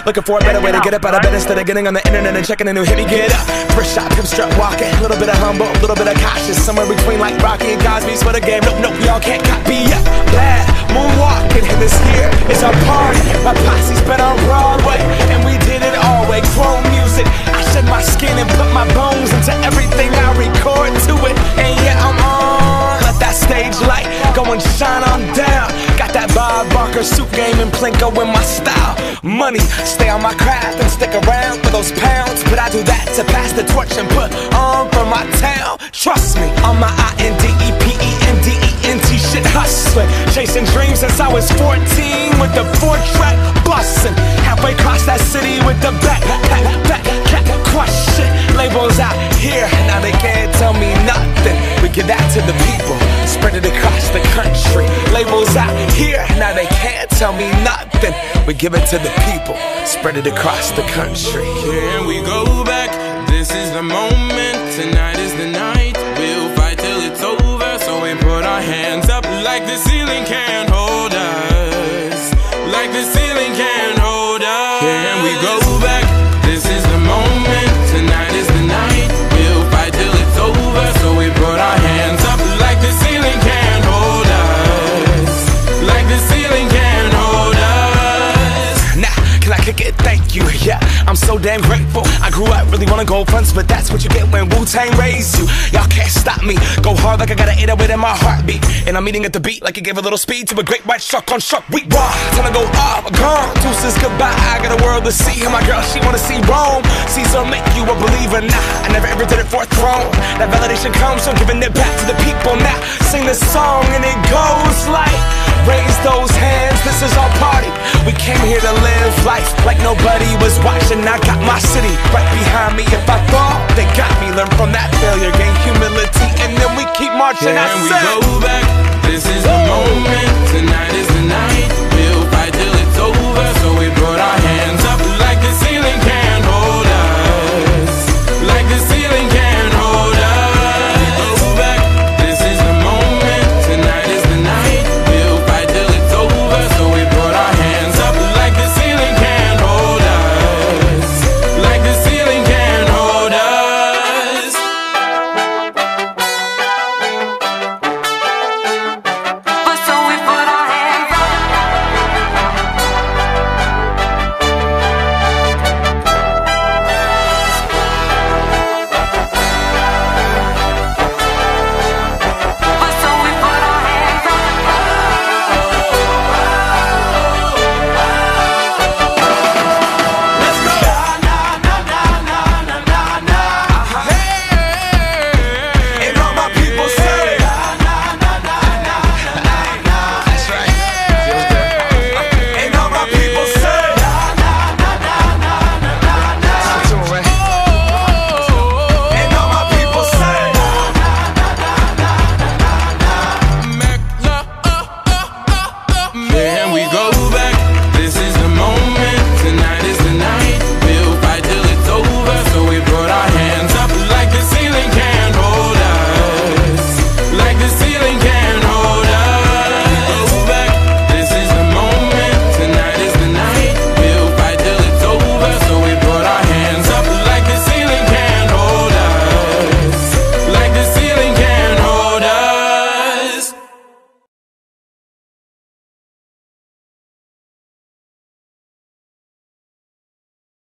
Looking for a better way to get up out of bed instead of getting on the internet and checking a new hit. Me get up, first shot, pimp strut walking, a little bit of humble, a little bit of cautious, somewhere between like Rocky and Cosby's for the game. Nope, y'all can't copy up. Bad moonwalking, and this here is our party. My posse's been on Broadway, and we did it all way. Chrome music, I shed my skin and put my bones into everything I record to it. And yeah, I'm on. Let that stage light go and shine on down. Got that Bob Barker suit game and Plinko in my style. Money, stay on my craft and stick around for those pounds. But I do that to pass the torch and put on for my town. Trust me, on my INDEPENDENT shit hustling. Chasing dreams since I was 14 with the 4-track bustin'. Halfway across that city with the back crush shit. Labels out here, now they can't tell me nothing. We give that to the people, spread it across the country. Labels out here, now they can't tell me nothing. We give it to the people, spread it across the country. Can we go back? This is the moment, tonight is the night. We'll fight till it's over, so we put our hands up like the ceiling can't hold us. Like the ceiling can't hold us. Can we go back? This is the moment, tonight is the night. We'll fight till it's over, so we put our hands up like the ceiling can't hold us. Like the ceiling can't hold us. Nah, can I kick it? Thank you, yeah, I'm so damn grateful. I grew up really wanna go fronts, but that's what you get when Wu-Tang raised you. Y'all can't stop me, go hard like I got an 808 in my heartbeat. And I'm eating at the beat like it gave a little speed to a great white shark on shark week. Raw, time to go off, gone, deuces goodbye. I got a world to see, and my girl, she wanna see Rome. Caesar make you a believer, nah, I never ever did it for a throne. That validation comes from giving it back to the people. Now, sing this song and it goes like, raise those hands, this is our party. We came here to live life like